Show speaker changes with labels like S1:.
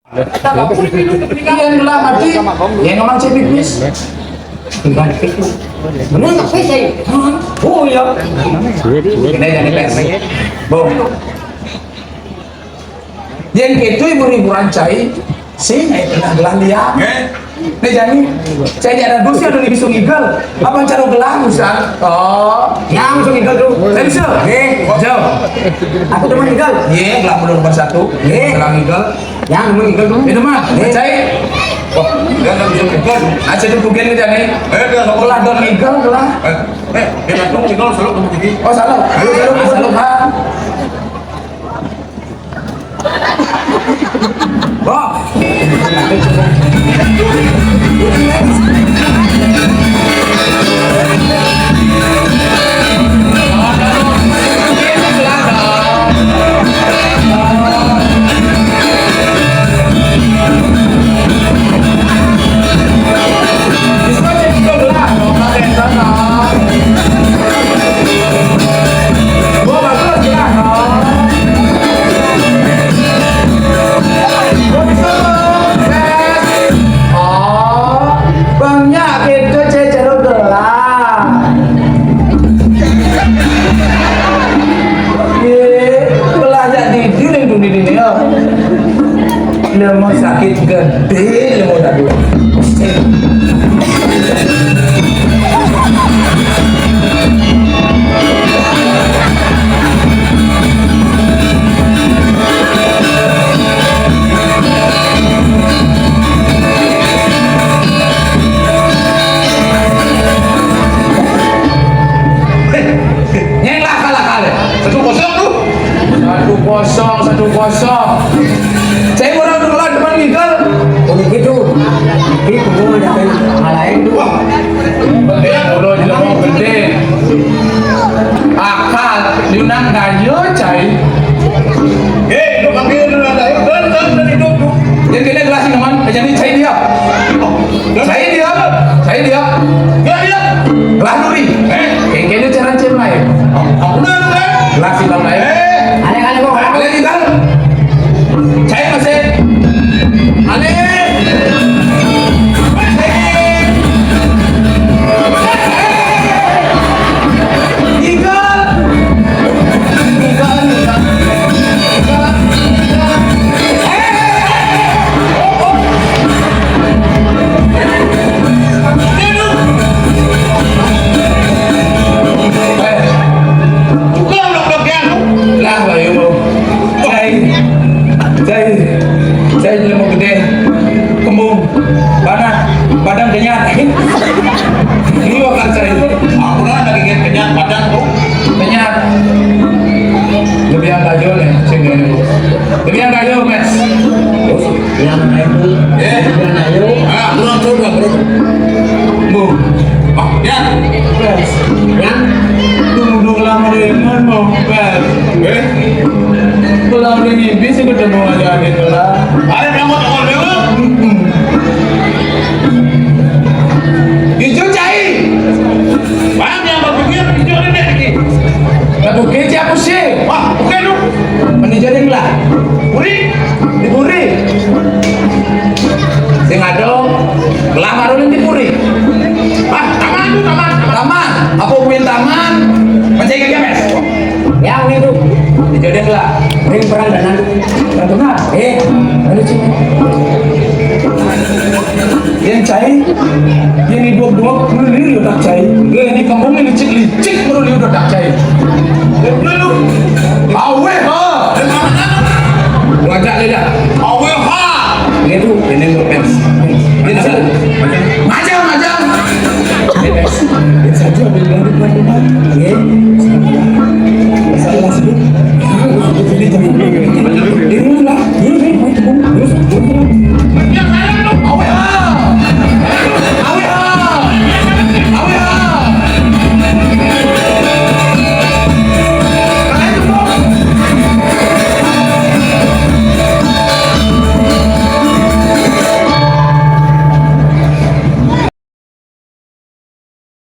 S1: Iya lah mati. Ya ngomong cipik bis. Bener nggak sih? Oh iya. Ini jadi pes. Bo. Yang itu ibu-ibu rancai sih kena gelang dia. Nih jadi saya ada dosi ada di bisung igal. Apa cara gelang Ustaz? Oh, yang bisung igal tuh. Saya bisa. Jauh. Aku teman igal. Gelang nomor 1. Gelang igal. Yang nomor igal tuh. Itu mah. Saya. Oh, dia nggak bisa igal. Aja tuh bukan aja nih. Sekolah don igal gelang. Dia tuh igal selalu kamu gigi. Oh salah. Selalu kan. Bob. Lemah sakit gede, lemah dah dulu. Nyenglah kalah. 1-0 tuh. 1-0. Saya orang dulu depan Miguel. Oh begitu. Ini kumpul ada hal lain dua. Penting dulu juga mau penting. Akal Yunan kayu cai. Lu panggil dulu ada. Dan hidup. Yang kena gelas teman. Jadi cai dia. Cai dia. Dia. Gelas duri. Yang kena cara cai lain. Aku dah dulu. Gelas hitam lain. Aneh-aneh kok. Kalian tinggal. Cai masih. Aneh. Saya lemah gede, kembung, badan kenyat. Ini wakil saya. Aku lah lagi kenyat badan tuh. Kenyat. Lebih yang kayu nih, sini. Lebih yang kayu, Mas. Yang kayu. Yang kayu. Kurang tuh, bro. Bu. Ya. Yang tunggu lama dengan mau bel. Pulang ini bisa ketemu aja gitu lah. Ada kamu tolong dulu. Hijau cai. Bang yang berpikir hijau ini lagi. Tapi kece aku sih. Wah, oke lu. Menijaring lah. Puri, dipuri. Sing adong, belah marulin dipuri. Taman tuh taman. Aku punya taman. Mencari kerja mes. Yang itu. Dijadiin lah, ring perang dan nanti, benar, aduh sih.